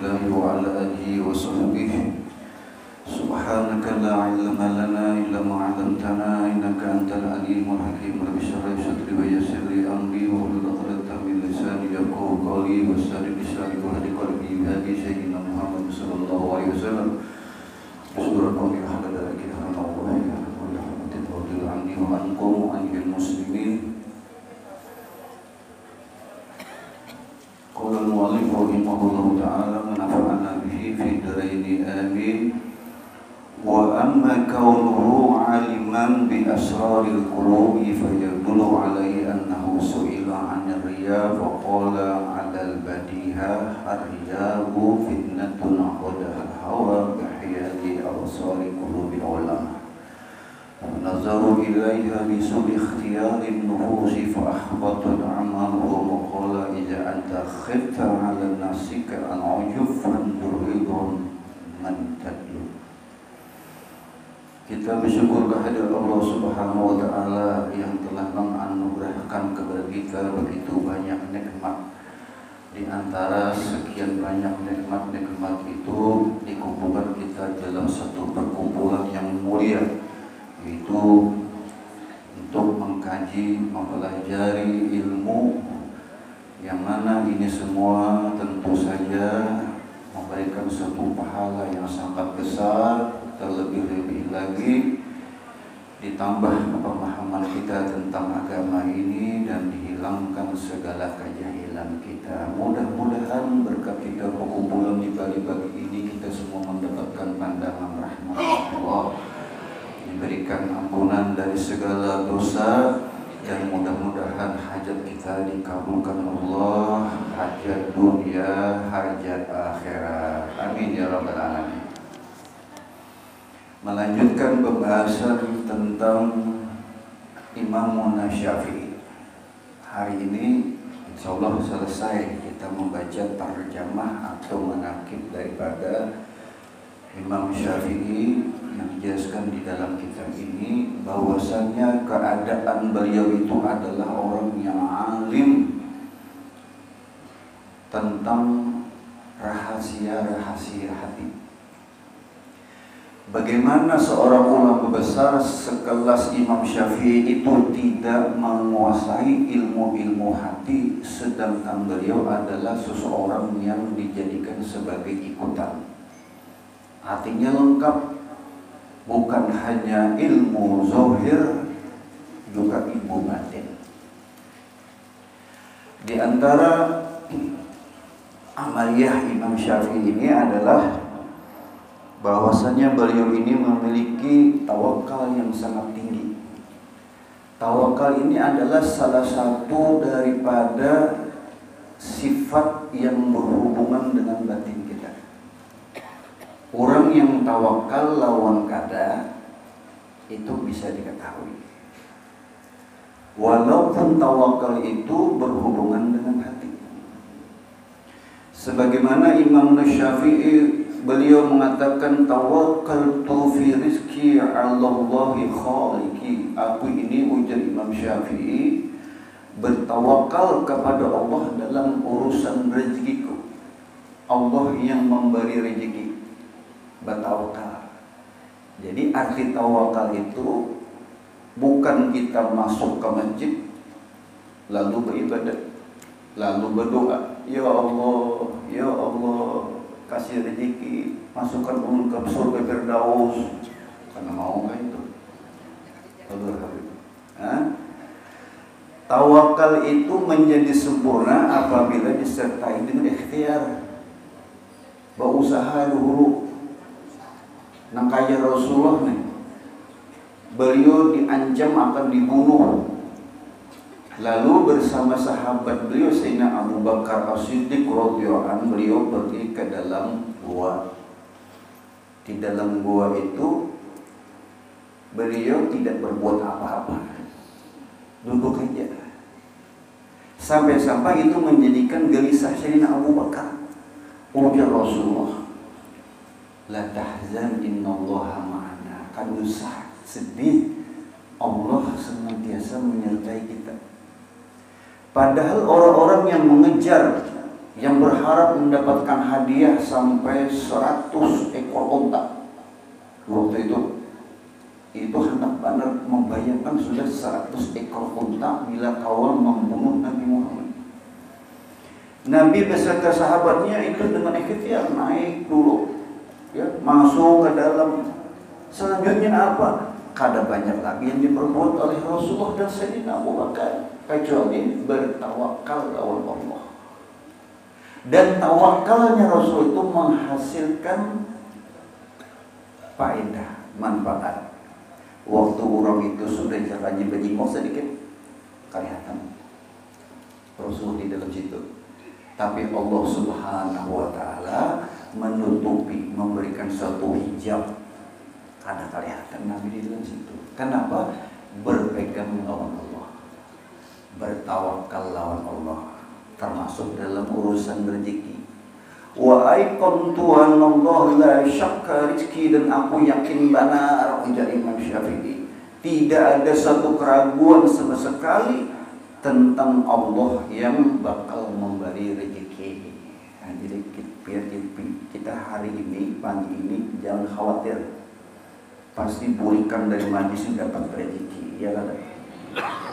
الله وعلى آله وصحبه سبحانك لا علم لنا إلا ما علمتنا إنك أنت العليم الحكيم رب اشرح لي صدري ويسر لي أمري واحلل عقدة من لساني يفقهوا قولي واستعن بلساني واهد قلبي بهدي سيدنا محمد صلى الله عليه وسلم بسروركم يا حمد لك رحمة الله ورحمة الله عني وعنكم وعن المسلمين. قال المؤلف رحمه الله تعالى ونفعنا به في الدارين آمين. وأما كونه عالما بأسرار القلوب فيدل عليه أنه سئل عن الرياء فقال على البديهة الرياء فتنة عقدها الهوى بحياة أبصار قلوب العلماء فنظروا إليها بسوء اختيار النفوس فأحبطت أعمالهم وقال إذا أنت خفت على نفسك أن عجب فانظر إلى من تدلو. Kita bersyukur kehadirat Allah Subhanahu wa Ta'ala yang telah menganugerahkan kepada kita begitu banyak nikmat. Di antara sekian banyak nikmat-nikmat itu dikumpulkan kita dalam satu perkumpulan yang mulia, yaitu untuk mengkaji, mempelajari ilmu yang mana ini semua tentu saja memberikan satu pahala yang sangat besar. Terlebih-lebih lagi ditambah pemahaman kita tentang agama ini dan dihilangkan segala kejahilan kita. Mudah-mudahan berkat kita perkumpulan di pagi-pagi ini kita semua mendapatkan pandangan rahmat Allah, diberikan ampunan dari segala dosa, dan mudah-mudahan hajat kita dikabulkan Allah, hajat dunia, hajat akhirat. Amin ya rabbal alamin. Melanjutkan pembahasan tentang Imam Syafi'i. Hari ini insya Allah selesai kita membaca tarjamah atau manaqib daripada Imam Syafi'i yang dijelaskan di dalam kitab ini bahwasannya keadaan beliau itu adalah orang yang alim tentang rahasia-rahasia hati. Bagaimana seorang ulama besar sekelas Imam Syafi'i itu tidak menguasai ilmu-ilmu hati, sedangkan beliau adalah seseorang yang dijadikan sebagai ikutan. Hatinya lengkap, bukan hanya ilmu zahir, juga ilmu batin. Di antara amaliyah Imam Syafi'i ini adalah bahwasanya beliau ini memiliki tawakal yang sangat tinggi. Tawakal ini adalah salah satu daripada sifat yang berhubungan dengan batin kita. Orang yang tawakal lawan kada itu bisa diketahui. Walaupun tawakal itu berhubungan dengan hati. Sebagaimana Imam Syafi'i beliau mengatakan tawakkaltu fi rizki 'ala Allahi khaliqi. Aku ini, ujar Imam Syafi'i, bertawakal kepada Allah dalam urusan rezekiku. Allah yang memberi rezeki. Bertawakal. Jadi arti tawakal itu bukan kita masuk ke masjid lalu beribadah, lalu berdoa, ya Allah, ya Allah, kasih rezeki, masukkan umur ke surga Firdaus. Karena mau nggak itu? Tawakal itu menjadi sempurna apabila disertai dengan ikhtiar, berusaha dulu. Nah kayak Rasulullah nih, beliau diancam akan dibunuh. Lalu bersama sahabat beliau Sayyidina Abu Bakar As-Siddiq radhiyallahu anhu, beliau pergi ke dalam gua. Di dalam gua itu beliau tidak berbuat apa-apa, duduk aja. Sampai-sampai itu menjadikan gelisah Sayyidina Abu Bakar. Ya Rasulullah, la tahzan innallaha ma'ana. Kan usah sedih, Allah senantiasa menyertai kita. Padahal orang-orang yang mengejar yang berharap mendapatkan hadiah sampai 100 ekor unta. Waktu itu hendak benar membayangkan sudah 100 ekor unta bila kawal membunuh Nabi Muhammad. Nabi beserta sahabatnya itu dengan ikhtiar naik dulu, ya, masuk ke dalam. Selanjutnya apa? Kada banyak lagi yang diperbuat oleh Rasulullah dan Sayyidina Abu Bakar kecuali bertawakal lawan Allah. Dan tawakalnya Rasul itu menghasilkan faedah, manfaat. Waktu orang itu sudah jalannya bejingok sedikit, kelihatan Rasul di dalam situ. Tapi Allah Subhanahu wa Ta'ala menutupi, memberikan suatu hijab, kada kelihatan Nabi di dalam situ. Kenapa? Berpegang lawan Allah, bertawakal lawan Allah, termasuk dalam urusan rezeki. Wa aiqantu anallahu la syakka rizki, dan aku yakin benar, ujar Imam Syafi'i, tidak ada satu keraguan sama sekali tentang Allah yang bakal memberi rezeki. Nah, jadi kita hari ini, pagi ini jangan khawatir, pasti burikan dari majlis dapat rezeki, ya kan?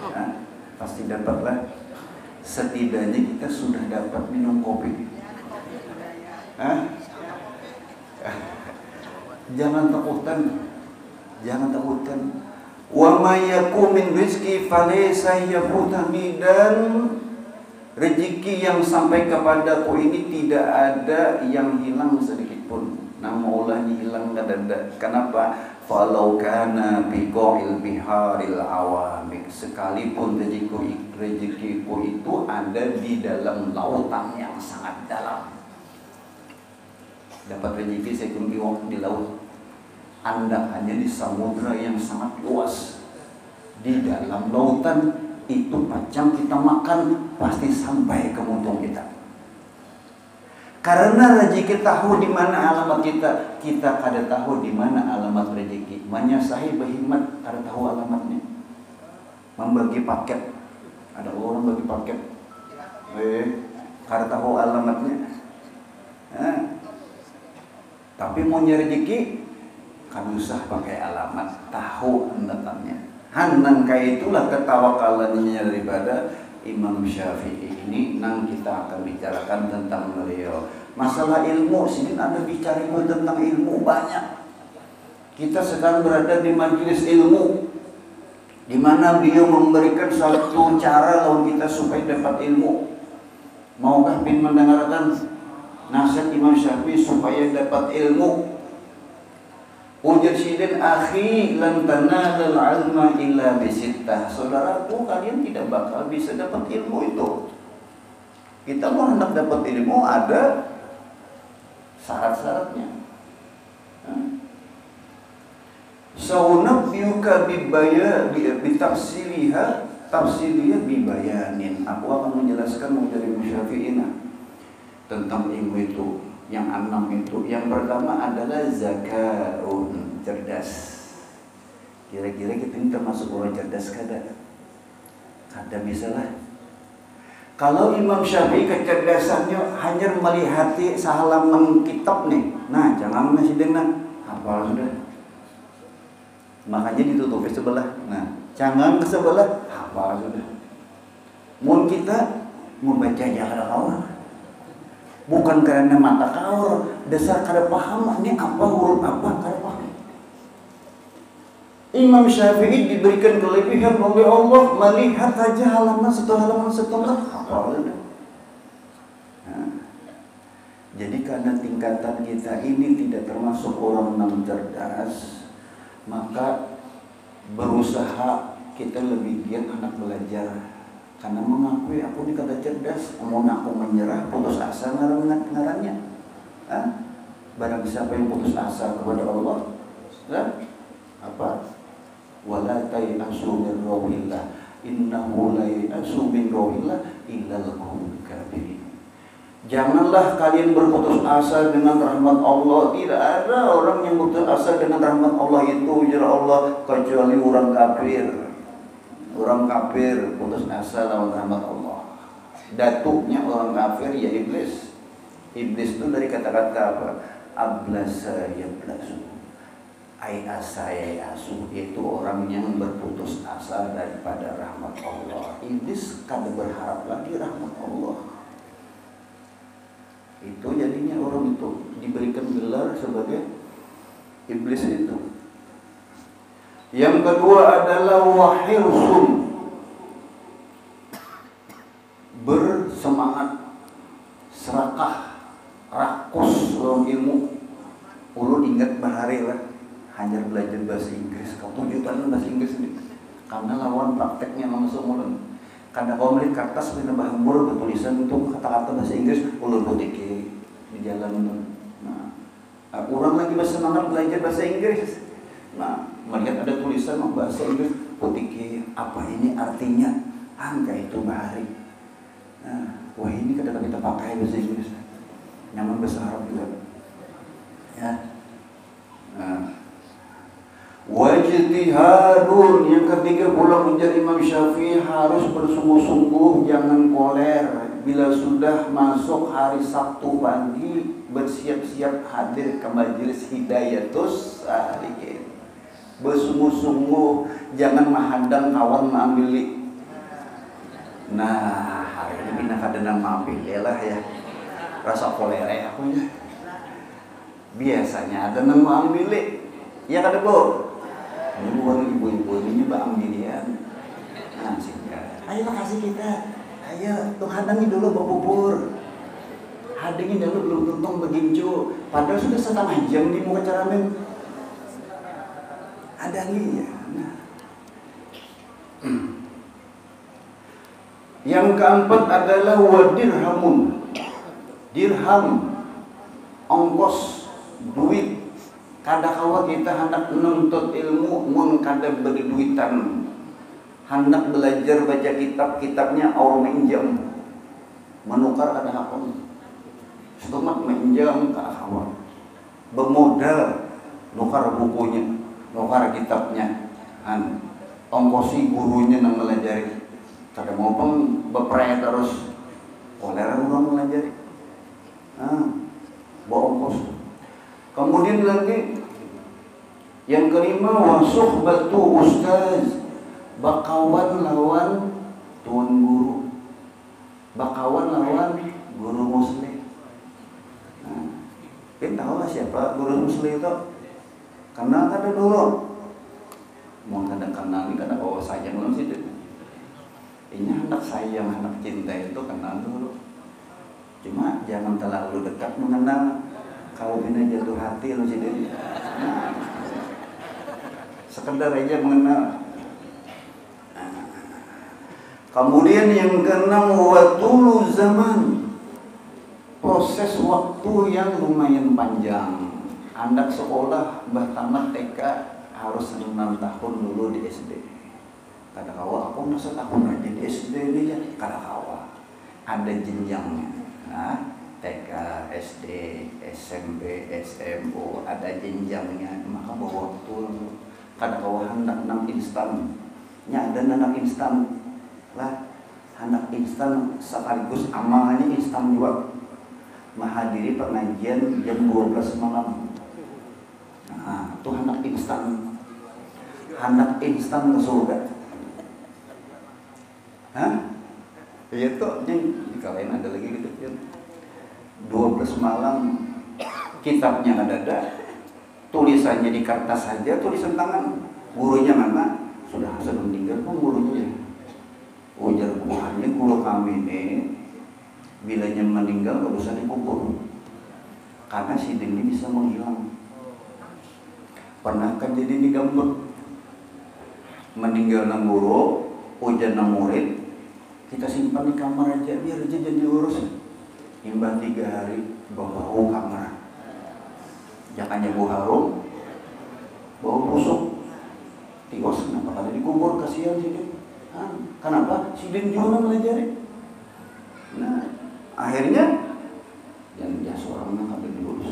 Nah, pasti dapatlah. Setidaknya kita sudah dapat minum kopi. Jangan takutan, jangan takutan. Wa may yakum min rizqi falaysa yafutani, dan rezeki yang sampai kepadaku ini tidak ada yang hilang sedikit pun. Nama Allahnya hilang tidak ada. Kenapa? Falau kana biqa'il biharil awamik, sekalipun rezekiku itu ada di dalam lautan yang sangat dalam. Dapat rezeki sekun iwak di laut, Anda hanya di samudra yang sangat luas. Di dalam lautan itu macam kita makan pasti sampai ke mutung kita. Karena rezeki tahu di mana alamat kita, kita kada tahu di mana alamat rezeki. Menyasahi berhikmat kada tahu alamatnya. Membagi paket, ada orang bagi paket, kada tahu alamatnya. Tapi mau nyari rezeki kan usah pakai alamat, tahu alamatnya. Hanang kayak itulah ketawakalannya daripada Imam Syafi'i ini. Nang kita akan bicarakan tentang beliau. Masalah ilmu, sini ada bicara tentang ilmu banyak. Kita sekarang berada di majelis ilmu, di mana beliau memberikan satu cara lawan kita supaya dapat ilmu. Maukah bin mendengarkan nasihat Imam Syafi'i supaya dapat ilmu? Ujar sidin akhi lan tanalul ilma illa bisittah. Saudaraku, kalian tidak bakal bisa dapat ilmu itu. Kita mau hendak dapat ilmu ada syarat-syaratnya. Saunabbiuka bitafsiliha bibayanin. Aku akan menjelaskan dari Syafi'ina tentang ilmu itu. Yang 6 itu, yang pertama adalah zakaun, cerdas. Kira-kira kita ini termasuk orang cerdas kada? Kada bisa lah. Kalau Imam Syafi'i kecerdasannya hanya melihati sehalaman kitab nih, nah jangan masih dengar, hafal sudah. Makanya ditutupi sebelah. Nah, jangan ke sebelah, hafal sudah. Mun kita membaca jangan kawan. Bukan karena mata kau dasar kada paham ini apa huruf apa kada paham. Imam Syafi'i diberikan kelebihan oleh Allah melihat saja halaman setengah apa udah. Nah, jadi karena tingkatan kita ini tidak termasuk orang yang cerdas, maka berusaha kita lebih giat anak belajar. Karena mengakui aku ini kata cerdas, mau aku menyerah, putus asa ngarannya. Barang siapa yang putus asa kepada Allah, apa? Wala ta'asu min rawillah, innahu la ya'asu min rawillah illa al-qawmul kafirin. Janganlah kalian berputus asa dengan rahmat Allah. Tidak ada orang yang putus asa dengan rahmat Allah itu, ya Allah, kecuali orang kafir. Orang kafir putus asa lawan rahmat Allah. Datuknya orang kafir ya iblis. Iblis itu dari kata-kata apa? Ablasa yablasu, ayasa yayasu, itu orang yang berputus asa daripada rahmat Allah. Iblis kada berharap lagi rahmat Allah. Itu jadinya orang itu diberikan gelar sebagai iblis itu. Yang kedua adalah wahirsun, bersemangat, serakah, rakus dalam ilmu. Ulun ingat bahari lah, hanya belajar bahasa Inggris. Kau 7 tahun bahasa Inggris ini. Karena lawan prakteknya langsung ulun. Karena kau melihat kertas kita bahambur bertulisan untuk kata-kata bahasa Inggris, ulun putiki di jalan itu. Nah, orang lagi bersemangat belajar bahasa Inggris. Nah, melihat ada tulisan bahasa Inggris, putiki apa ini artinya? Angka itu bahari. Nah, wah ini kadang kita pakai bahasa Inggris. Nyaman bahasa Arab juga. Ya. Nah. Wajtihadun, yang ketiga pula menjadi Imam Syafi'i harus bersungguh-sungguh, jangan koler. Bila sudah masuk hari Sabtu pagi, bersiap-siap hadir ke majelis Hidayatus Salikin. Bersungguh-sungguh, jangan menghadang kawan mengambil. Nah, hari ini bina kadang mengambil lah ya. Rasa kolere aku ya. Biasanya ada nang mengambil. Ya kada bu. Ini bukan ibu-ibu ini bang dirian. Nah, sehingga ayo kasih kita. Ayo tuh hadangi dulu bawa bubur. Hadangi dulu belum tuntung begincu. Padahal sudah 1/2 jam di muka caramen. Hadangi ya. Nah. Yang keempat adalah wadirhamun. Dirham, ongkos, duit. Kada kawa kita hendak menuntut ilmu mun kada berduitan. Hendak belajar baca kitabnya orang minjam. Menukar kada hakon. Setumat minjam kada kawa. Bermodal nukar bukunya, nukar kitabnya. Ongkosi gurunya nang melajari. Kada mau pun berperaya terus. Kolera orang melajari. Bawa ongkos. Kemudian lagi yang kelima, wasuhbatu ustaz, bakawan lawan tuan guru, bakawan lawan guru muslim. Kita tahu lah siapa guru muslim itu, karena kada dulu, mau kada kenal, kada bawa sayang belum sih. Ini anak sayang, anak cinta itu kenal dulu. Cuma jangan terlalu dekat mengenal. Kalau bina jatuh hati lo jadi sekedar aja mengenal. Kemudian yang keenam, watul zaman, proses waktu yang lumayan panjang. Anak sekolah tamat TK harus 6 tahun dulu di SD. Kada kawa aku masa tahun aja di SD ini ya. Kada kawa, ada jenjangnya. Nah, TK, SD, SMP, SMU, ada jenjangnya. Maka bawa waktu. Kada kawa hendak 6 instan. Nya ada 6 instan lah. Hendak instan sekaligus amalnya instan juga. Menghadiri pengajian jam 12 malam. Nah, itu hendak instan. Hendak instan ke surga. Hah? Ya itu kalian ada lagi gitu ya. 12 malam kitabnya ada, tulisannya di kertas saja, tulisan tangan. Gurunya mana? Sudah meninggal pun gurunya. Ujar buahnya guru kami ini bilanya meninggal gak usah dikubur. Karena sidin ini bisa menghilang. Pernah kan jadi digambut meninggal nang guru, ujar nang murid, kita simpan di kamar aja biar aja jadi urus. Imbang 3 hari bau kamar. Jangannya bau harum, bau busuk. Tiwas kenapa kada dikubur, kasihan sidin. Kenapa? Sidin juga melajari. Nah, akhirnya yang seorang yang kada diurus.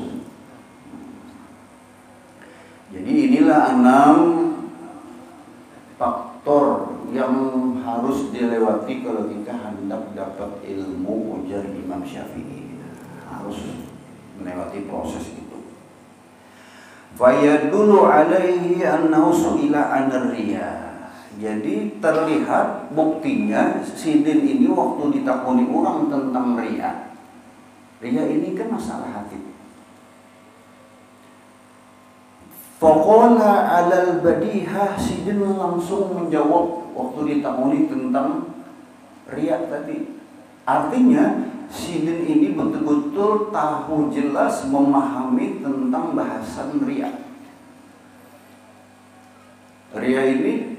Jadi inilah 6 faktor yang harus dilewati kalau kita hendak hendak dapat ilmu, ujar Imam Syafi'i, harus melewati proses itu. Fayadullu alaihi annahu su'ila 'anil riya. Jadi terlihat buktinya Sidin ini waktu ditakuni orang tentang riya. Riya ini kan masalah hati. Faqala 'alal badihah, Sidin langsung menjawab waktu ditakuni tentang riya tadi. Artinya Sidin ini betul-betul tahu jelas memahami tentang bahasan riya. Riya ini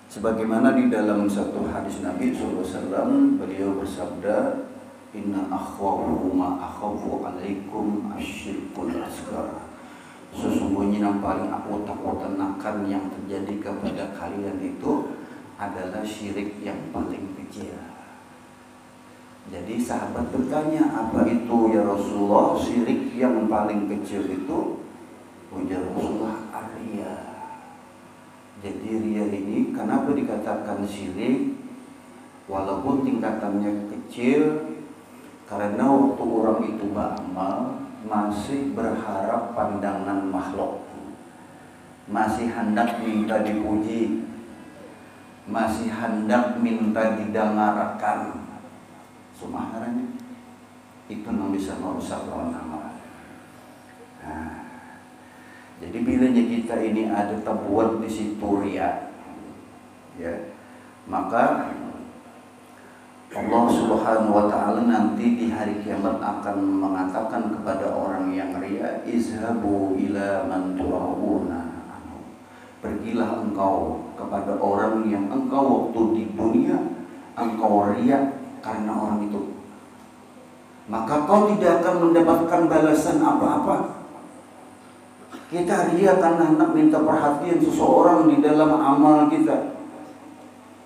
sebagaimana di dalam satu hadis Nabi SAW, beliau bersabda, Inna akhwafu ma akhafu alaikum asyirkul asghar. Sesungguhnya yang paling aku takutkan yang terjadi kepada kalian itu adalah syirik yang paling kecil. Jadi sahabat bertanya, apa itu ya Rasulullah syirik yang paling kecil itu? Ujar Rasulullah, ar-riya. Jadi riya ini kenapa dikatakan syirik walaupun tingkatannya kecil? Karena waktu orang itu beramal masih berharap pandangan makhluk, masih hendak minta dipuji, masih hendak minta didengarkan. Subhanallah, itu yang bisa merusak lawan amal. Nah, jadi bilanya kita ini ada terbuat di situ riya, ya, maka Allah Subhanahu wa taala nanti di hari kiamat akan mengatakan kepada orang yang riya, izhabu ila man tu'auna. Pergilah engkau kepada orang yang engkau waktu di dunia engkau riya karena orang itu, maka kau tidak akan mendapatkan balasan apa-apa. Kita riya karena hendak minta perhatian seseorang di dalam amal kita.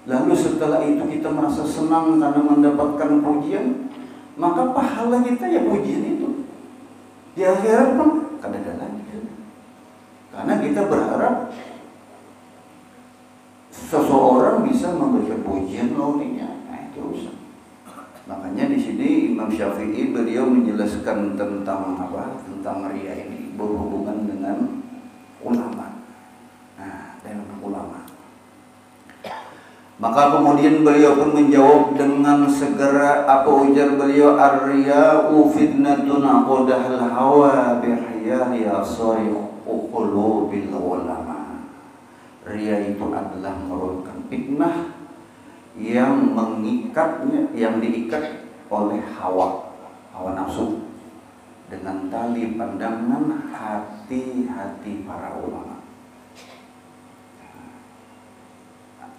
Lalu setelah itu kita merasa senang karena mendapatkan pujian, maka pahala kita ya pujian itu. Di akhirat pun kada ada lagi. Karena kita berharap seseorang bisa memberikan pujian lawannya. Nah, itu rusak. Makanya di sini Imam Syafi'i beliau menjelaskan tentang apa? Tentang riya ini berhubungan dengan ulama. Nah, dengan ulama. Maka kemudian beliau pun menjawab dengan segera, apa ujar beliau, ar-riya'u fitnatun aqadahal hawa bihiyahi asariqu qulubil ulama. Riya itu adalah merupakan fitnah yang mengikatnya, yang diikat oleh hawa nafsu dengan tali pandangan hati-hati para ulama.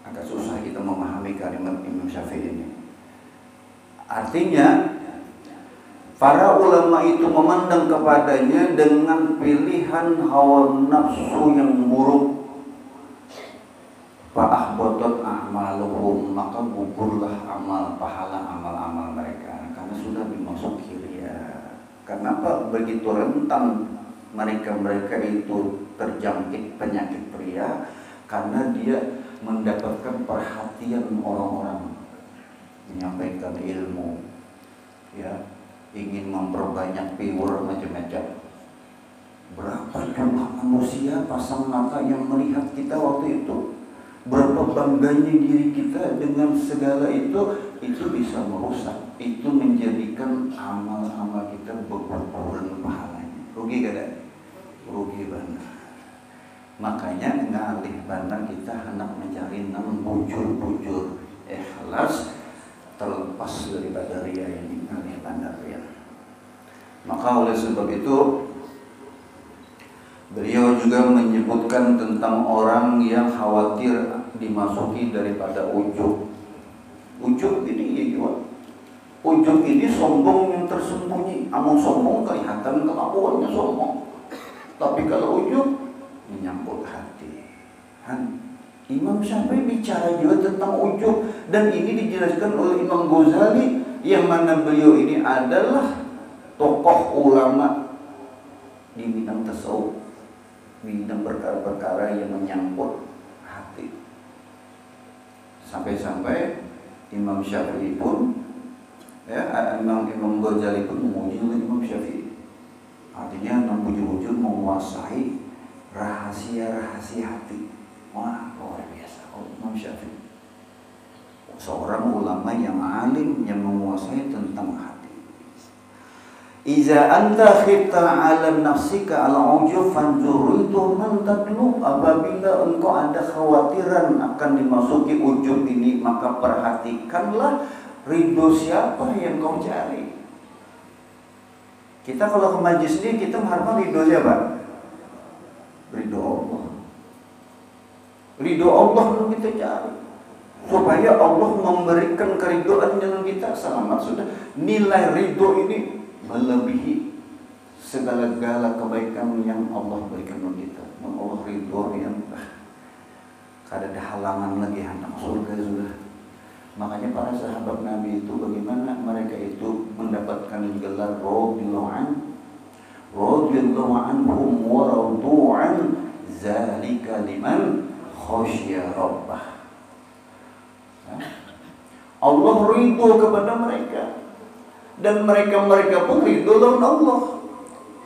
Agak susah kita memahami kalimat Imam Syafi'i ini. Artinya para ulama itu memandang kepadanya dengan pilihan hawa nafsu yang buruk. Fa'ahbatat a'maluhum, maka gugurlah pahala amal-amal mereka karena sudah dimasuki riya. Kenapa begitu rentan mereka itu terjangkit penyakit riya? Karena dia mendapatkan perhatian orang-orang, menyampaikan ilmu, ya, ingin memperbanyak viewer macam-macam. Berapa jumlah manusia pasang mata yang melihat kita waktu itu? Berapa bangganya diri kita dengan segala itu bisa merusak. Itu menjadikan amal-amal kita berkurang pahalanya. Rugi kada? Rugi banget. Makanya ngalih bandang kita hendak mencari nang bujur-bujur ikhlas terlepas daripada riya ini, ngalih bandang riya. Maka oleh sebab itu beliau juga menyebutkan tentang orang yang khawatir dimasuki daripada ujub. Ujub ini ya juga. Ujub ini sombong yang tersembunyi. Amun sombong kelihatan kelakuannya sombong. Tapi kalau ujub menyangkut hati. Imam Syafi'i bicara juga tentang ujub, dan ini dijelaskan oleh Imam Ghazali yang mana beliau ini adalah tokoh ulama di bidang tasawuf, bidang perkara-perkara yang menyangkut hati. Sampai-sampai Imam Syafi'i pun, ya, Imam Ghazali pun memuji Imam Syafi'i. Artinya bujur-bujur menguasai rahasia-rahasia hati. Wah, luar biasa. Imam Syafi'i seorang ulama yang alim yang menguasai tentang hati. Iza anta khifta 'ala nafsika al-'ujub fanzuritu man tadlu. Apabila engkau ada khawatiran akan dimasuki ujub ini, maka perhatikanlah ridho siapa yang kau cari. Kita kalau ke majlis ini kita mengharapkan ridho siapa? Ridho Allah. Ridho Allah yang kita cari, supaya Allah memberikan keridhaan yang kita selamat. Sudah, nilai ridho ini melebihi segala-gala kebaikan yang Allah berikan kepada kita. Allah ridho yang kada ada halangan lagi hendak surga sudah. Makanya para sahabat Nabi itu bagaimana mereka itu mendapatkan gelar radhiyallahu anhum wa radu'an zalika liman khasya rabbah. Allah ridho kepada mereka dan mereka pun ridho dengan Allah.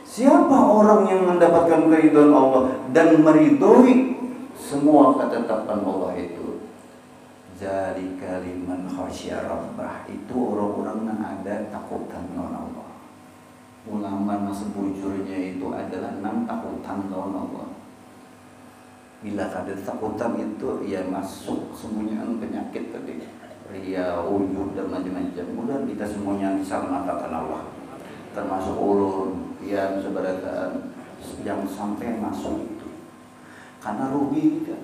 Siapa orang yang mendapatkan keridhaan Allah dan meridhoi semua ketetapan Allah itu? Zalika liman khasya rabbah. Itu orang-orang yang ada takutan dengan Allah. Ulama sebujurnya itu adalah takutan dengan Allah. Bila ada takutan itu, ya masuk semuanya penyakit tadi, ria, ujub dan macam-macam. Mudah kita semuanya diselamatkan Allah, termasuk ulun yang seberataan yang sampai masuk itu. Karena rugi kita,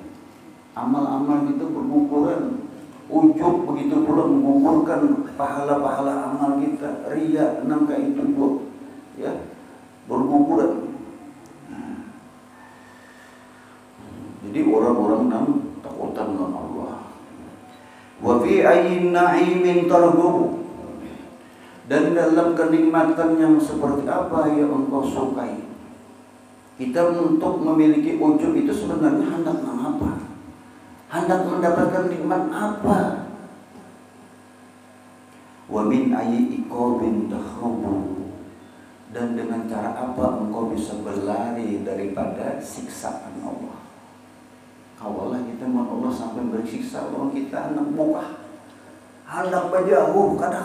amal-amal itu berguguran. Ujub begitu pula mengukurkan pahala-pahala amal kita. Ria nangka itu pun, ya, berguguran. Jadi orang-orang yang takutan dengan Allah. Wa fi ayyin na'imin targhabu. Dan dalam kenikmatan yang seperti apa yang engkau sukai. Kita untuk memiliki ujub itu sebenarnya hendak apa? Hendak mendapatkan nikmat apa? Wa min ayyi iqabin tahrubu. Dan dengan cara apa engkau bisa berlari daripada siksaan Allah? Kawalah kita mohon Allah sampai bersiksa orang kita anak muka, hendak bajauh kada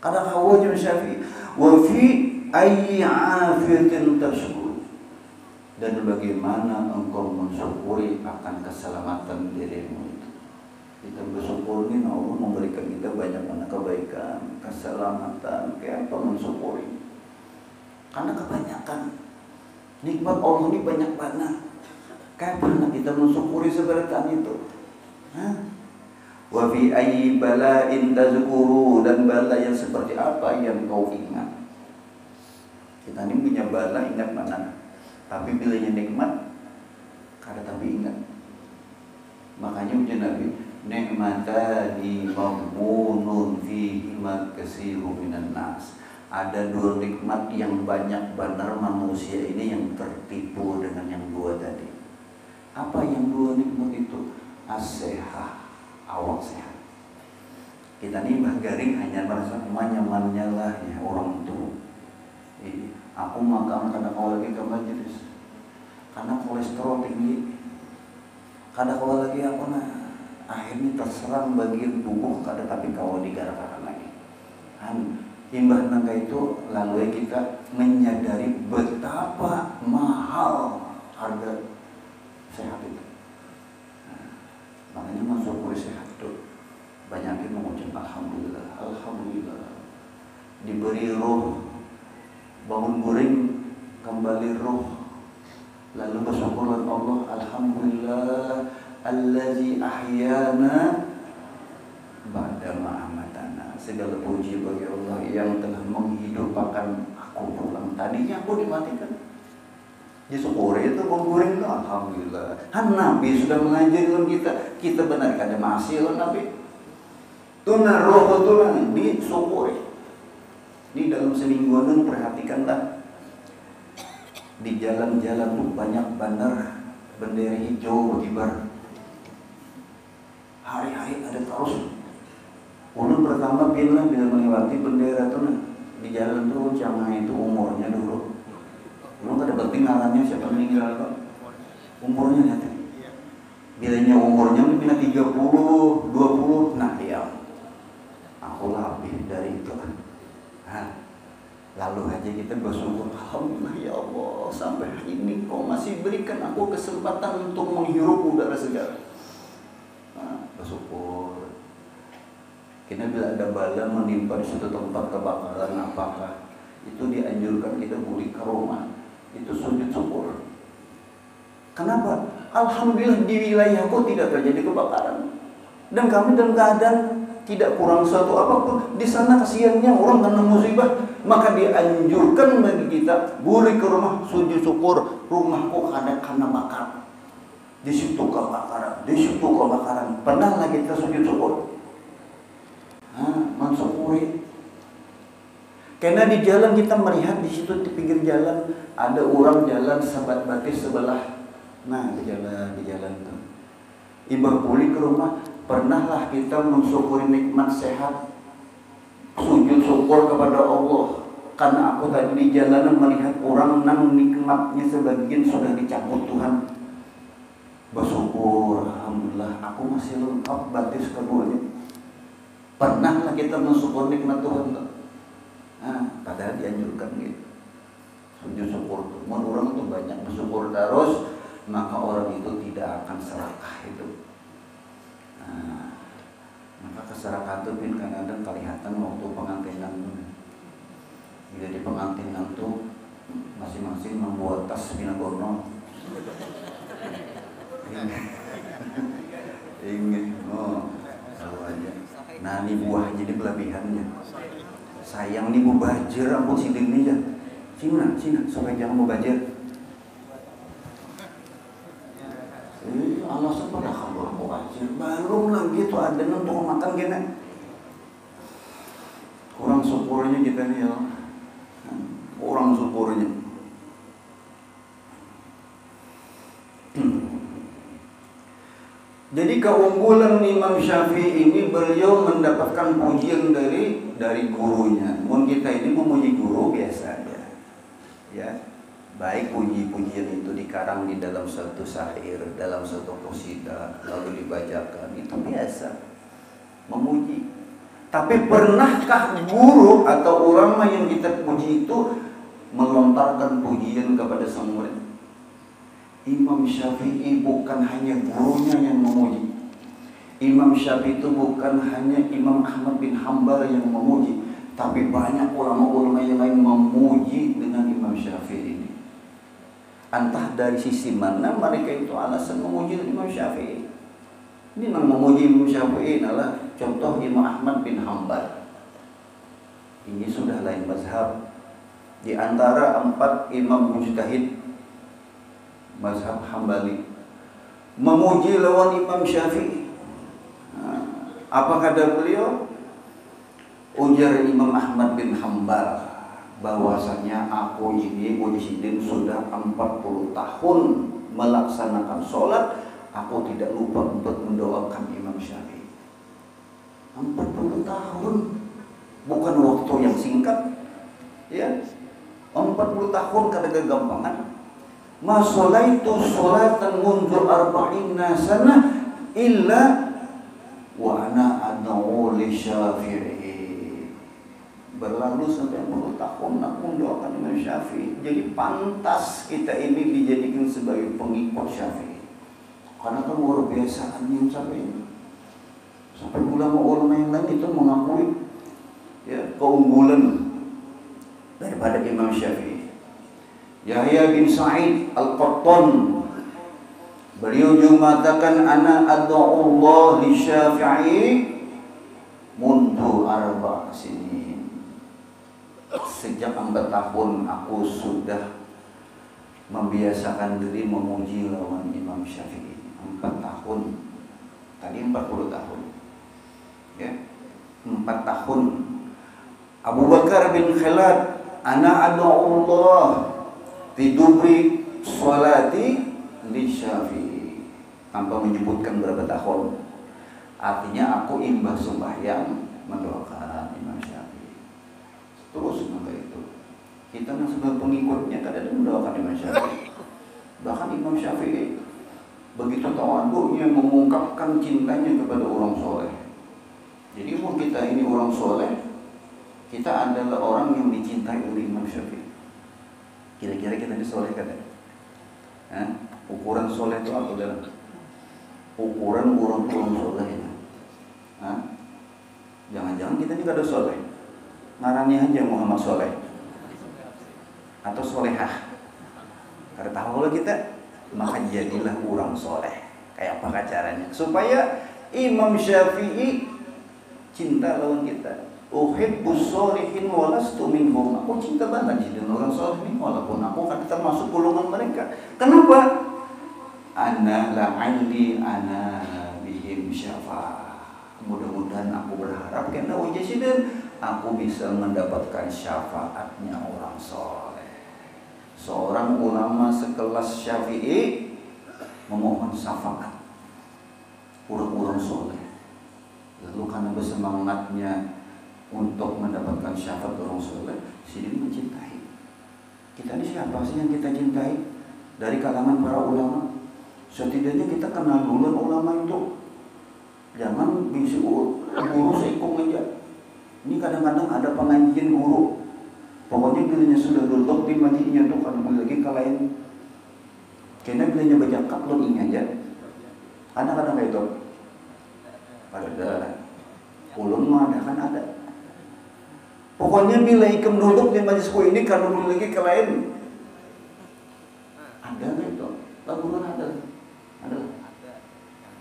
kawa jam Syafi'i. Wa fi ayyi afiyatin tashkur. Dan bagaimana engkau mensyukuri akan keselamatan dirimu itu. Kita bersyukur ini Allah memberikan kita banyak kebaikan, keselamatan. Kayak apa mensyukuri? Karena kebanyakan nikmat Allah ini banyak banget. Kapan kita mensyukuri seberatan itu? Wa fi ayyi bala'in tazkuru. Dan bala yang seperti apa yang kau ingat? Kita ini punya bala ingat mana? Tapi bila yang nikmat kada tapi ingat. Makanya ujian Nabi, nikmatani maghbunun fihi ma katsiru minan nas. Ada dua nikmat yang banyak benar manusia ini yang tertipu dengan yang dua tadi. Apa yang dua nikmat itu? As-sehat, awak sehat. Kita ini garing hanya merasa nyamannya lah ya orang tua. Aku makan karena kau lagi ke majelis, karena kolesterol tinggi, karena kau lagi apa nah, akhirnya terserang bagian tubuh kada tapi kau digarakakan lagi. Imbah nangka itu lalu kita menyadari betapa mahal harga sehat itu. Makanya mensyukuri sehat itu banyakin mengucap alhamdulillah, alhamdulillah. Diberi roh, bangun guring kembali roh, lalu bersyukur Allah, alhamdulillah allazi ahyana ba'da ma amatana. Segala puji bagi Allah yang telah menghidupkan aku pulang. Tadinya aku dimatikan. Disyukuri itu mengguring itu alhamdulillah. Nabi sudah mengajarkan kita benarkan ada masih Nabi. Tuna roh tulang disyukuri. Di dalam semingguan perhatikanlah di jalan-jalan banyak bandar bendera hijau berkibar. Hari-hari ada terus Ulun pertama bila melewati bendera tuh nah, di jalan tuh jangan itu umurnya dulu. Ulun kada bertinggalannya siapa meninggal kok. Umurnya nanti. Bilanya umurnya mungkin 30, 20, nah ya. Aku lebih dari itu kan. Nah, lalu aja kita bersyukur, alhamdulillah ya Allah sampai hari ini kau masih berikan aku kesempatan untuk menghirup udara segar. Nah, bersyukur. Karena bila ada bala menimpa di suatu tempat kebakaran apakah itu dianjurkan kita balik ke rumah, itu sujud syukur. Kenapa? Alhamdulillah di wilayahku tidak terjadi kebakaran dan kami dalam keadaan tidak kurang suatu apapun. Di sana kasihannya orang kena musibah, maka dianjurkan bagi kita balik ke rumah sujud syukur. Rumahku karena bakar, di situ kebakaran, di situ kebakaran. Pernahlah kita sujud syukur? Mensyukuri. Karena di jalan kita melihat di situ di pinggir jalan ada orang jalan sebat batis sebelah. Nah di jalan tuh. Ibadah pulih ke rumah, pernahlah kita mensyukuri nikmat sehat, sujud syukur kepada Allah. Karena aku tadi di jalanan melihat orang nang nikmatnya sebagian sudah dicabut Tuhan. Bersyukur, alhamdulillah aku masih lengkap batis keduanya. Pernahlah kita mensyukur nikmat Tuhan tak? Nah, padahal dianjurkan gitu. Sujud syukur tuh. Orang tuh banyak bersyukur terus, maka orang itu tidak akan serakah itu. Nah, maka keserakahan itu kadang-kadang kelihatan waktu pengantinan tuh. Bila di pengantinan tuh masing-masing membuat tas binagono. Ingin, tahu aja. Nah ini buah jadi kelebihannya. Sayang nih mubajir rambut sidin nih ya. Sini supaya jangan mubajir. Alasan pada kamu mubajir. Belum lagi tuh ada untuk makan gini. Kurang syukurnya kita nih ya. Kurang syukurnya. Jadi keunggulan Imam Syafi'i ini beliau mendapatkan pujian dari gurunya. Mungkin kita ini memuji guru biasa aja. Ya. Baik puji-pujian itu dikarang di dalam suatu syair, dalam suatu qasidah lalu dibacakan, itu biasa. Memuji. Tapi pernahkah guru atau ulama yang kita puji itu melontarkan pujian kepada sang murid? Imam Syafi'i bukan hanya gurunya yang memuji. Imam Syafi'i itu bukan hanya Imam Ahmad bin Hanbal yang memuji, tapi banyak ulama-ulama yang lain memuji dengan Imam Syafi'i ini. Entah dari sisi mana mereka itu alasan memuji Imam Syafi'i. Ini yang memuji Imam Syafi'i adalah contoh Imam Ahmad bin Hanbal. Ini sudah lain mazhab. Di antara 4 imam mujtahid mazhab Hambali memuji lawan Imam Syafi'i. Apa kata beliau? Ujar Imam Ahmad bin Hanbal bahwasanya aku ini mujtahid sudah 40 tahun melaksanakan sholat, aku tidak lupa untuk mendoakan Imam Syafi'i. 40 tahun bukan waktu yang singkat ya. 40 tahun kada kegampangan. Ma sholaitu sholatan mundu 40 sana illa wa ana ad'u li Syafi'i. Berlalu sampai 40 tahun aku mendoakan Imam Syafi'i. Jadi pantas kita ini dijadikan sebagai pengikut Syafi'i. Karena kan luar biasa Imam Syafi'i. Sampai ulama-ulama yang lain itu mengakui ya keunggulan daripada Imam Syafi'i. Yahya bin Sa'id Al-Qattan beliau juga mengatakan ana ad'ullah li Syafi'i mundu 4 sinin. Sejak 4 tahun aku sudah membiasakan diri memuji lawan Imam Syafi'i. 4 tahun. Tadi 40 tahun. Ya. 4 tahun. Abu Bakar bin Khalad ana ad'ullah fi dubri sholati li Syafi'i. Tanpa menyebutkan berapa tahun. Artinya aku imbah sembahyang mendoakan Imam Syafi'i. Terus maka itu kita sebagai pengikutnya kadang mendoakan Imam Syafi'i. Bahkan Imam Syafi'i begitu tawadhu'nya mengungkapkan cintanya kepada orang soleh. Jadi umur kita ini orang soleh, kita adalah orang yang dicintai oleh Imam Syafi'i. Kira-kira kita ini soleh kan? Ukuran soleh itu apa dalam? Ukuran orang soleh. Jangan-jangan kita ini gak ada soleh. Ngarannya aja Muhammad Soleh atau solehah. Karena tahu lah kita, maka jadilah orang soleh. Kayak apa caranya? Supaya Imam Syafi'i cinta lawan kita. Uhibbus sholihin walastu minhum. Aku cinta banget dengan orang soleh ini, walaupun aku kan termasuk golongan mereka. Kenapa? Ana la'alli ana bihim syafa'. Mudah-mudahan aku berharap karena wajah aku bisa mendapatkan syafaatnya orang soleh. Seorang ulama sekelas Syafi'i memohon syafaat orang-orang soleh. Lalu karena bersemangatnya untuk mendapatkan syafaat orang soleh, Sidin mencintai. Kita ini siapa sih yang kita cintai? Dari kalangan para ulama. Setidaknya kita kenal dulu ulama itu. Jangan bisi guru seikung aja. Ini kadang-kadang ada pengajian guru. Pokoknya bilanya sudah duduk di majlisnya tuh kan lagi ke lain. Karena bilanya berjangkap lo ini aja. Kadang-kadang kayak itu. Ada. Ulun mah ada kan ada. Pokoknya bila ikam duduk di majlisku ini kalau belum lagi ke lain. Ada nggak itu? Laguan ada.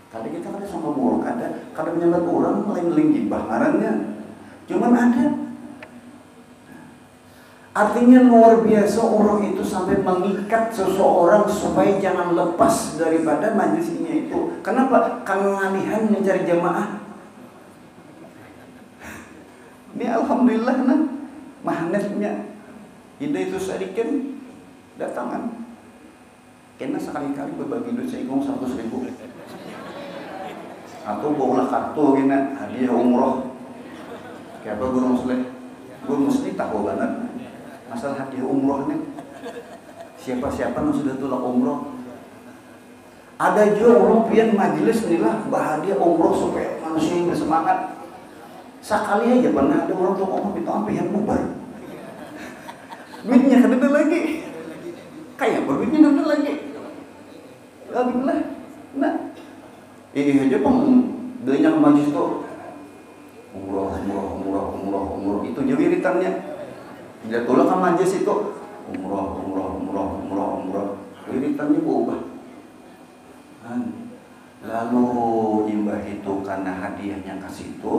Kadang kita kan sama buruk ada. Kadang menyambat orang lain gibah ngarannya. Cuman ada. Artinya luar biasa orang itu sampai mengikat seseorang supaya jangan lepas daripada majlisnya itu. Kenapa? Karena ngalihan mencari jamaah. Ini alhamdulillah nah magnetnya ide itu sedikit datangan. Karena sekali-kali berbagi duit saya 100.000. Atau bawalah kartu gini hadiah umroh. Kayak apa guru muslim? Guru mesti tahu banget masalah hadiah umroh nih. Siapa-siapa yang sudah tulak umroh. Ada juga orang pian majelis inilah bahagia umroh supaya manusia yang bersemangat. Sekali aja pernah ada orang tua ngomong itu sampai yang bubar. Duitnya ada lagi. Kayak duitnya ada lagi. Alhamdulillah. Nah, aja pun belinya ke majlis itu umroh itu jadi wiritannya. Dia tolak ke majlis itu umroh wiritannya berubah. Lalu imbah itu karena hadiahnya kasih itu,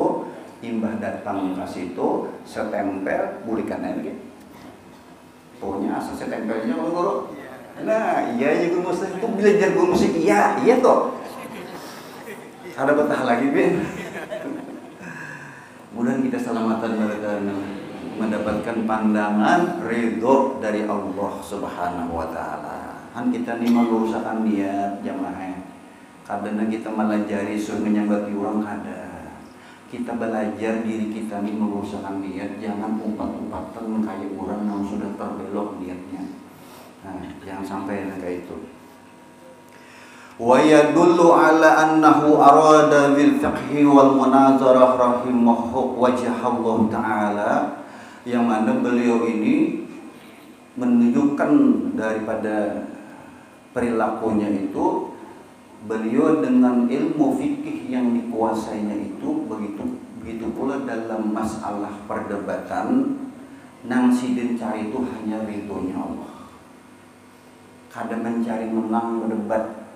imbah datang kasih itu, setempel bulikan lagi. Pokoknya asal setempelnya guru. Nah, iya guru musik itu belajar guru musik iya toh. Ada betah lagi bin. Mudah kita selamatan mendapatkan pandangan ridho dari Allah Subhanahu wa taala. Kan kita nih melurusakan niat jamaah. Kadang kita melajari suruh menyambati orang kada. Kita belajar diri kita nih melurusakan niat, jangan umpat-umpatan kayak orang yang sudah terbelok niatnya. Nah, jangan sampai kayak itu. Wa yadullu ala annahu arada bil fiqhi wal munazarah rahimahu wajhallahu ta'ala, yang mana beliau ini menunjukkan daripada perilakunya itu beliau dengan ilmu fikih yang dikuasainya itu begitu pula dalam masalah perdebatan nang sidin cari itu hanya ridhonya Allah. Kadang mencari menang berdebat.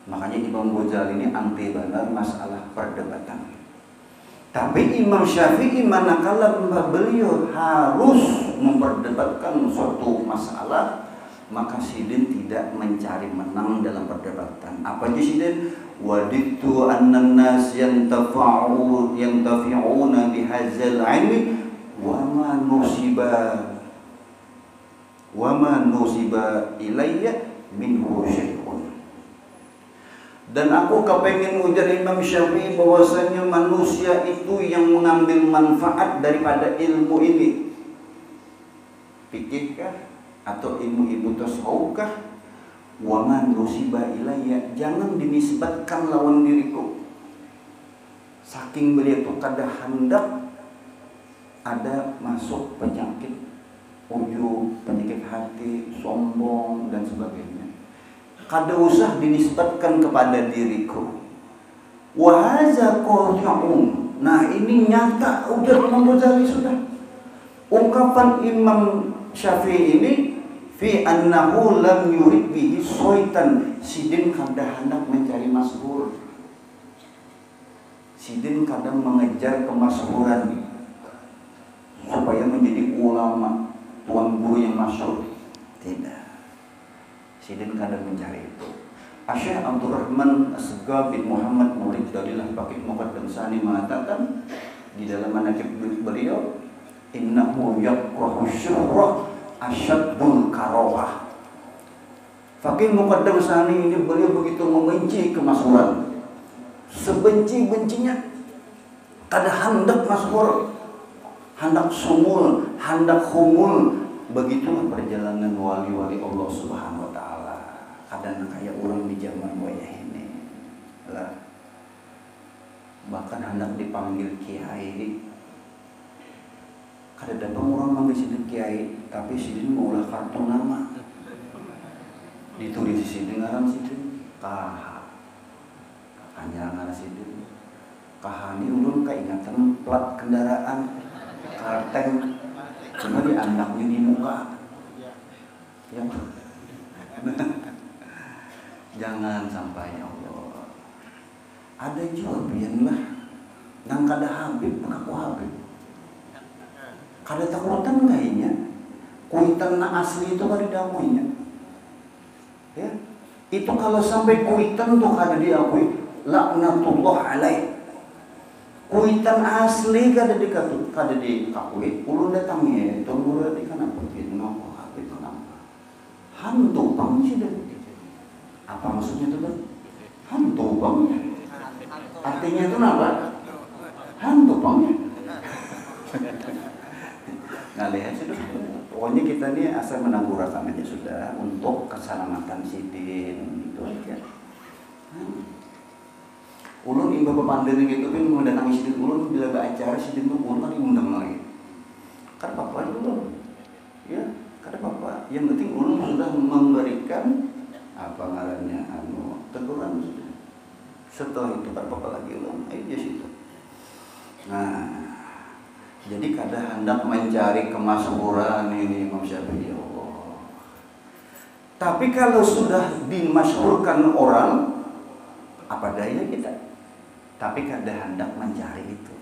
Makanya Imam Ghazali ini anti benar masalah perdebatan. Tapi Imam Syafi'i manakala beliau harus memperdebatkan suatu masalah, maka sidin tidak mencari menang dalam perdebatan. Apa aja sidin? Wadittu annan nas yantafi'una bihadzal ilmi wa ma nusiba ilayya minhu syai'un. Dan aku kepengen ujar Imam Syafi'i bahwasanya manusia itu yang mengambil manfaat daripada ilmu ini. Fikihkah atau ilmu tasawufkah? Wa man nusiba ilayya, jangan dinisbatkan lawan diriku. Saking beliau itu kada hendak ada masuk penyakit ujub, penyakit hati, sombong dan sebagainya. Kada usah dinisbatkan kepada diriku. Wa hadza qawlun. Nah, ini nyata udah Imam Ghazali sudah. Ungkapan Imam Syafi'i ini fi annahu lam yurid bihi syaitan. Sidin kada hendak mencari masyhur. Sidin kadang mengejar kemasyhuran supaya menjadi ulama, tuan guru yang masyhur. Tidak. Sidin kadang mencari itu. Syekh Abdul Rahman As-Segaf bin Muhammad Murid Dalillah Faqih Muqaddam Sani mengatakan di dalam manaqib beliau, innahu yakrahu syurrah asyaddul karawah. Faqih Muqaddam Sani ini beliau begitu membenci kemasyhuran, sebenci-bencinya. Kada hendak masyhur, hendak sumul, hendak humul. Begitulah perjalanan wali-wali Allah Subhanahu wa taala. Kadang kayak orang di zaman wayah ini lah, bahkan hendak dipanggil kiai. Kada datang orang manggil sidin kiai, tapi sidin maulah kartu nama. Ditulis sidin ngaran sidin KH. Hanya ngaran sidin KH ini ulun keingatan plat kendaraan karteng, cuma di anaknya di muka. Ya. Jangan sampai ya Allah. Ada juga biarlah nang kada habib mengaku habib. Kada takutan kayaknya. Kuitan na asli itu kada diakuinya. Ya. Itu kalau sampai kuitan tuh kada diakui, laknatullah alaih. Kuitan asli kada diakui. Ulun datangnya itu guru di kenapa gitu ngaku habib kenapa? Hantu bang sih. Apa maksudnya itu kan? Hantu bang. Artinya itu apa? Hantu bang. Nah lihat sudah. Pokoknya kita ini asal menanggurakan aja sudah untuk keselamatan sidin itu aja. Ulun imba bepandering itu kan mendatangi sidin ulun bila beracara sidin itu ulun kan diundang lagi. Kan apa dulu? Ya, kan apa? Yang penting ulun sudah memberikan apa ngarannya teguran sudah. Setelah itu kan apa lagi ulun aja situ. Nah, jadi kada hendak mencari kemasyhuran ini Imam Syafi'i Allah. Tapi kalau sudah dimasyhurkan orang, apa daya kita? Tapi kada hendak mencari itu.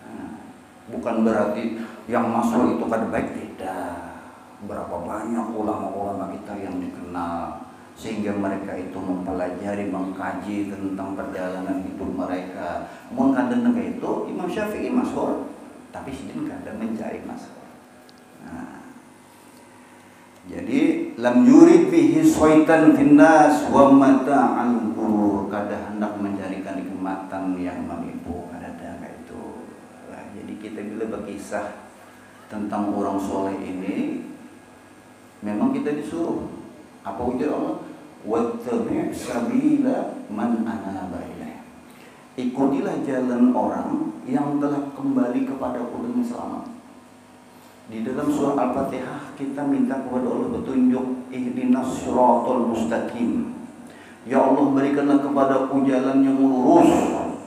Nah, bukan berarti yang masyhur itu kada baik, tidak. Berapa banyak ulama-ulama kita yang dikenal sehingga mereka itu mempelajari, mengkaji tentang perjalanan hidup mereka. Mengkandang itu Imam Syafi'i masyhur, tapi sidin kada mencari masyhur. Nah, jadi lam yurid fihi syaitan finnas wa mata'al ghurur, kada hendak mencarikan kenikmatan yang menipu, kada ada itu. Nah, jadi kita bila berkisah tentang orang soleh ini, memang kita disuruh apa ujar Allah? Wattabi' sabila man anaba ilaih. Ikutilah jalan orang yang telah kembali kepada aku dengan selamat. Di dalam surah Al-Fatihah kita minta kepada Allah petunjuk, ihdinas siratal mustaqim. Ya Allah, berikanlah kepadaku jalan yang lurus,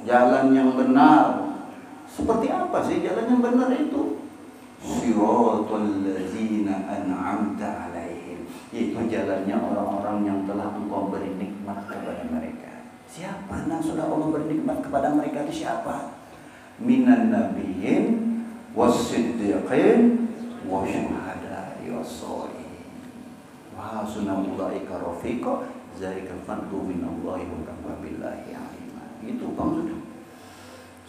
jalan yang benar. Seperti apa sih jalan yang benar itu? Siratal ladzina an'amta alaihim, yaitu jalannya orang-orang yang telah Engkau beri nikmat kepada mereka. Siapa yang sudah Allah beri nikmat kepada mereka? Itu siapa? Minan nabiyyin was-siddiqin wasyuhada'i was-sholihin wa hasuna ulaika rafiqa zalika fadlu minallahi wa kafa billahi alima. Itu Bang sudah.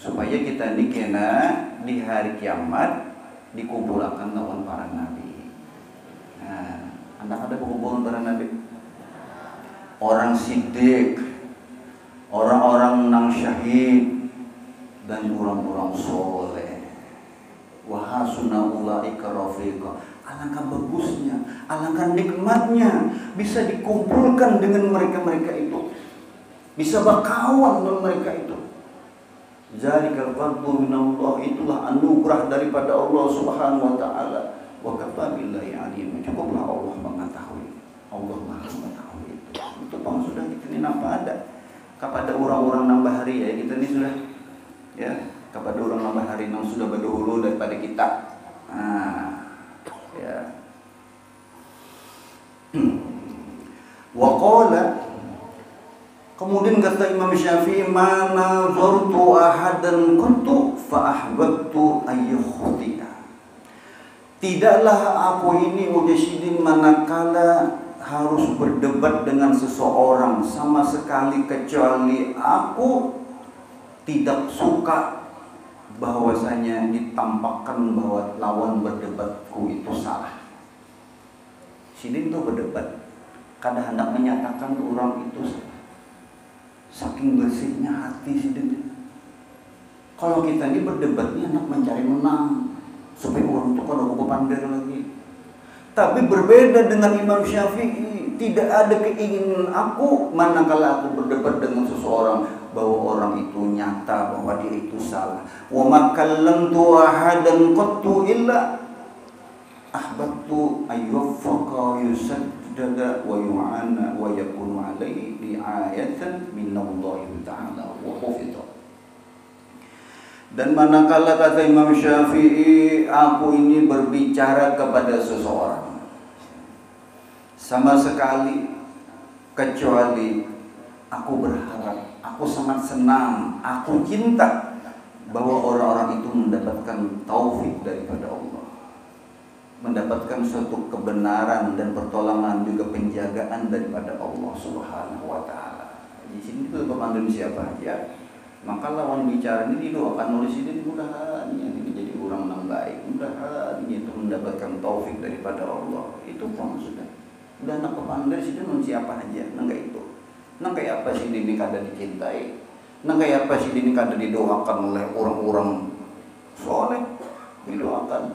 Supaya kita ini kena di hari kiamat dikumpulkan lawan para nabi. Nah, anda ada kumpulkan para nabi. Orang siddiq, syahid dan orang-orang soleh. Wa hasuna ulaika rafiqa. Alangkah bagusnya, alangkah nikmatnya bisa dikumpulkan dengan mereka-mereka itu, bisa berkawan dengan mereka itu. Zalikal fadlu minallah, itulah anugerah daripada Allah Subhanahu wa taala. Wa kafa billahi alim, cukuplah Allah mengetahui. Allah Maha mengetahui itu. Itu bang sudah kita ini nampak ada kepada orang-orang nambah hari ya, kita ini sudah ya kepada orang nambah hari yang sudah berdahulu daripada kita. Ya. Wa qala, kemudian kata Imam Syafi'i, ma nazartu ahadan qattu fa ahbabtu ayyukhti'a. Tidaklah aku ini Mujasyidin manakala harus berdebat dengan seseorang sama sekali kecuali aku tidak suka bahwasanya ditampakkan bahwa lawan berdebatku itu salah. Sidin itu berdebat, kadang hendak menyatakan orang itu salah. Saking bersihnya hati Sidin. Kalau kita ini berdebatnya hendak mencari menang supaya orang itu kalau aku pandai lagi. Tapi berbeda dengan Imam Syafi'i, tidak ada keinginan aku manakala aku berdebat dengan seseorang bahwa orang itu nyata bahwa dia itu salah. Wa ma kallamtu ahadan qattu illa ahbabtu ayyufqa yusaddada wa yu'ana wa yakunu alaihi ayatan minallahi ta'ala wa khufita. Dan manakala kata Imam Syafi'i, aku ini berbicara kepada seseorang sama sekali kecuali aku berharap, aku sangat senang, aku cinta bahwa orang-orang itu mendapatkan taufik daripada Allah, mendapatkan suatu kebenaran dan pertolongan juga penjagaan daripada Allah Subhanahu wa taala. Di sini itu pemandu siapa aja, maka lawan bicara ini didoakan oleh Sidin, mudah-mudahan ini jadi orang yang baik, mudah-mudahan itu mendapatkan taufik daripada Allah. Itu pun sudah nak pemandu Sidin siapa aja, enggak itu. Nang kayak apa sih ini kada dicintai? Nang kayak apa sih ini kada didoakan oleh orang-orang soleh? Didoakan.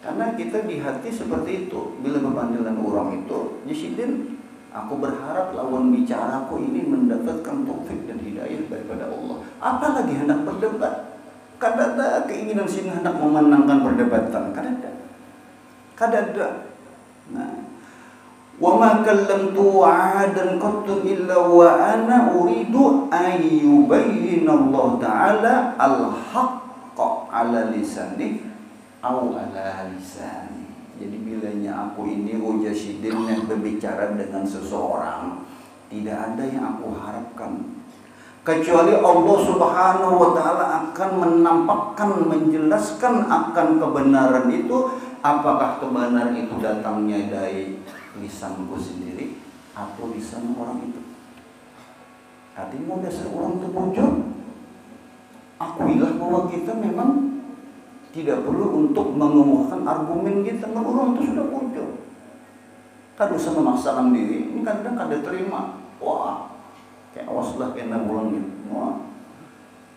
Karena kita di hati seperti itu. Bila pemanggilan orang itu, Sidin, aku berharap lawan bicaraku ini mendapatkan taufik dan hidayah daripada Allah. Apalagi hendak berdebat. Kada ada keinginan Sidin hendak memenangkan perdebatan. Kada ada. Nah, wa ma kallamtu ahadan qattu illa wa ana uridu an yubayyina Allah ta'ala al-haqqa ala lisani aw ala lisani. Jadi bilanya aku ini Mujasyidin yang berbicara dengan seseorang, tidak ada yang aku harapkan kecuali Allah Subhanahu wa taala akan menampakkan, menjelaskan akan kebenaran itu. Apakah kebenaran itu datangnya dari lisanku sendiri atau lisan orang itu? Artinya dasar orang itu muncul, akuilah bahwa kita memang tidak perlu untuk mengemukakan argumen kita, karena orang itu sudah muncul. Kan usah memaksakan diri, ini kadang kada terima. Wah, kayak awaslah kena bulan gitu. Wah,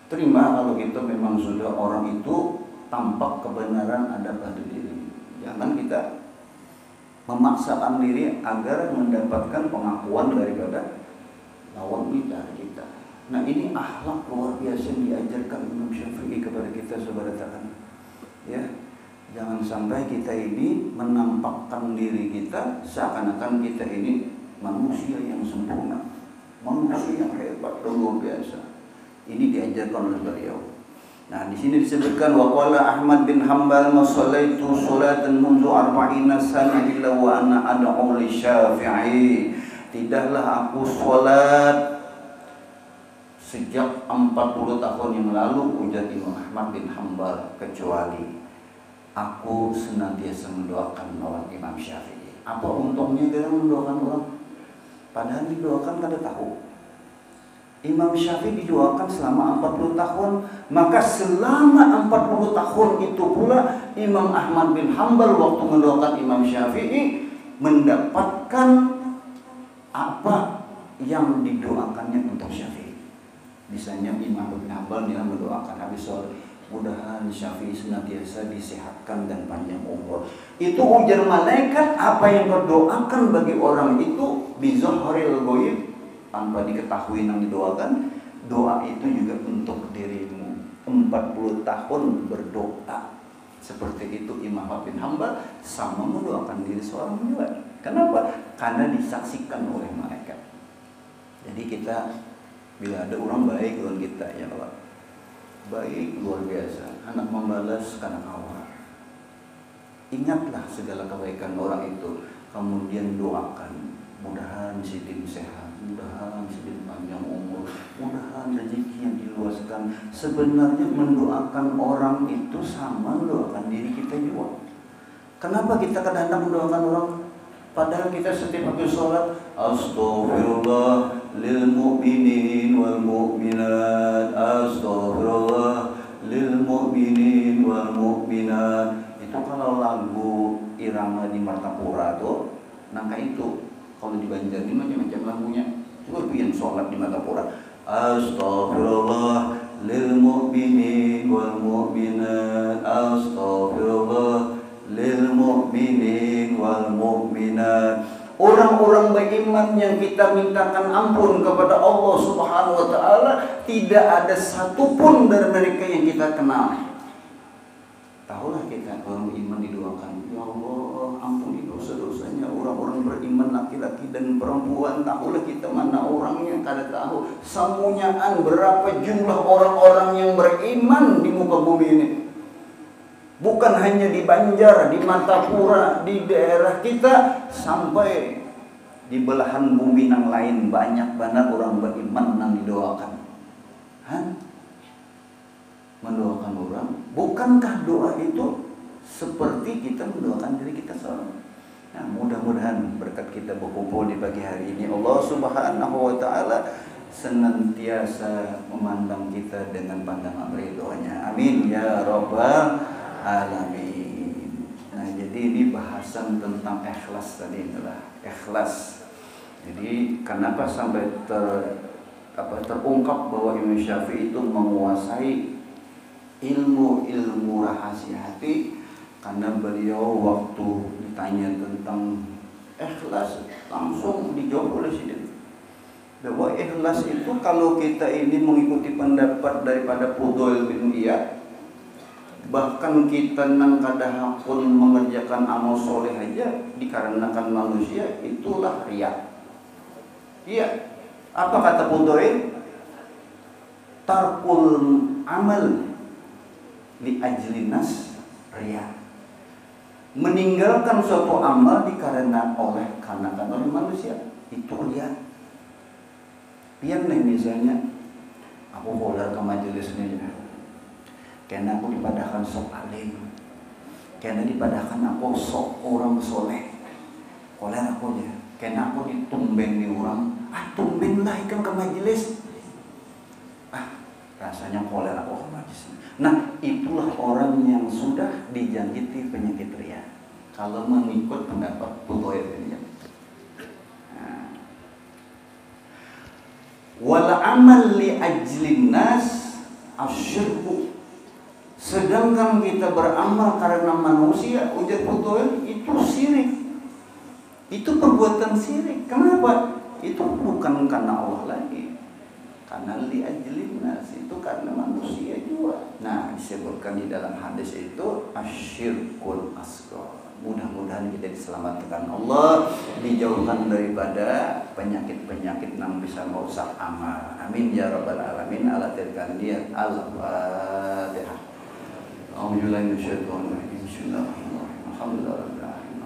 terima kalau kita memang sudah orang itu tampak kebenaran ada pada diri. Jangan kita memaksakan diri agar mendapatkan pengakuan daripada lawan bicara kita. Nah, ini akhlak luar biasa yang diajarkan Imam Syafi'i kepada kita, saudara-saudara. Ya, jangan sampai kita ini menampakkan diri kita seakan-akan kita ini manusia yang sempurna, manusia yang hebat dan luar biasa. Ini diajarkan oleh beliau. Nah, di sini disebutkan wa qala Ahmad bin Hanbal ma sallaitu salatan mundu 40 sana illa wa ana ad'u li Syafi'i. Tidaklah aku salat sejak 40 tahun yang lalu, ujar Imam Ahmad bin Hanbal, kecuali aku senantiasa mendoakan lawan Imam Syafi'i. Apa untungnya dia mendoakan orang? Padahal didoakan kada tahu. Imam Syafi'i didoakan selama 40 tahun, maka selama 40 tahun itu pula Imam Ahmad bin Hanbal waktu mendoakan Imam Syafi'i mendapatkan apa yang didoakannya untuk Syafi'i. Misalnya Imam bin Hanbal yang mendoakan habis sholat, mudahan Syafi'i senantiasa disehatkan dan panjang umur. Itu ujar malaikat, apa yang kau doakan bagi orang itu bizahiril ghaib, tanpa diketahui yang didoakan, doa itu juga untuk dirimu. 40 tahun berdoa seperti itu Imam bin Hanbal sama mendoakan diri seorang juga. Kenapa? Karena disaksikan oleh malaikat. Jadi kita bila ada orang baik dengan kita, ya Allah, baik luar biasa, anak membalas karena awal. Ingatlah segala kebaikan orang itu, kemudian doakan, mudahan sidin sehat, mudahan sidin panjang umur, mudahan rezekinya diluaskan. Sebenarnya mendoakan orang itu sama mendoakan diri kita juga. Kenapa kita kadang-kadang mendoakan orang? Padahal kita setiap habis sholat, astaghfirullah lil mu'minin wal mu'minat, astaghfirullah lil mu'minin wal mu'minat. Itu kalau lagu irama di Martapura tuh, nangka itu. Kalau di Banjar ini macam-macam lagunya. Coba bikin sholat di Martapura, astaghfirullah lil mu'minin wal mu'minat, astaghfirullah lil mu'minin wal mu'minat. Orang-orang beriman yang kita mintakan ampun kepada Allah Subhanahu wa taala, tidak ada satupun dari mereka yang kita kenal. Tahulah kita orang beriman didoakan, ya Allah ampuni dosa-dosanya orang-orang beriman laki-laki dan perempuan. Tahulah kita mana orangnya, kada tahu semuanyaan berapa jumlah orang-orang yang beriman di muka bumi ini. Bukan hanya di Banjar, di Martapura, di daerah kita, sampai di belahan bumi yang lain banyak banget orang beriman yang didoakan. Mendoakan orang, bukankah doa itu seperti kita mendoakan diri kita sendiri? Nah, mudah-mudahan berkat kita berkumpul di pagi hari ini, Allah Subhanahu wa taala senantiasa memandang kita dengan pandangan ridhonya. Amin ya rabbal alamin. Nah, jadi ini bahasan tentang ikhlas tadi adalah ikhlas. Jadi kenapa sampai terungkap bahwa Imam Syafi'i itu menguasai ilmu rahasia hati, karena beliau waktu ditanya tentang ikhlas langsung dijawab oleh Sidin. Bahwa ikhlas itu kalau kita ini mengikuti pendapat daripada Fudail bin Iyad, bahkan kita nang kada pun mengerjakan amal soleh aja dikarenakan manusia, itulah riya. Iya. Apa kata Fudail? Tarkul amal li ajli nas riya. Meninggalkan suatu amal dikarenakan oleh manusia, itu riya. Pian nih misalnya aku bolar ke majelis ini, karena aku dipadahkan sok alim, karena dipadahkan aku sok orang soleh, koler aku ya, karena aku ditumbeng di orang, tumbeng lah ikan ke majelis, rasanya koler aku ke majelis. Nah, itulah orang yang sudah dijangkiti penyakit riya kalau mengikut pendapat Fudail ini. Wal amal li ajlin nas asyirku. Sedangkan kita beramal karena manusia, ujar Fudail, itu syirik. Itu perbuatan syirik. Kenapa? Itu bukan karena Allah lagi. Karena li ajlin nas, itu karena manusia juga. Nah, disebutkan di dalam hadis itu asyirkul asghar. Mudah-mudahan kita diselamatkan Allah, dijauhkan daripada penyakit-penyakit yang bisa merusak amal. Amin ya rabbal alamin. Ala tilkan niat. Al-Fatihah. A'udzubillahi minasyaitonir rajim. Bismillahirrahmanirrahim. Alhamdulillahirabbil alamin.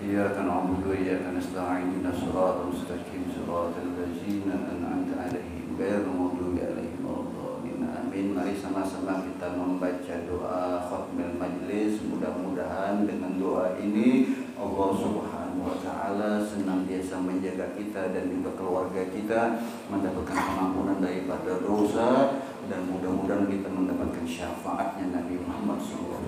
Iyyaka na'budu wa iyyaka nasta'in. Ihdinas siratal mustaqim. Siratal ladzina an'amta 'alaihim ghairil maghdubi 'alaihim waladdallin. Amin. Mari sama-sama kita membaca doa khatmil majlis. Mudah-mudahan dengan doa ini Allah Subhanahu wa taala senantiasa menjaga kita dan juga keluarga kita, mendapatkan pengampunan daripada dosa, dan mudah-mudahan kita mendapatkan syafaatnya Nabi Muhammad SAW.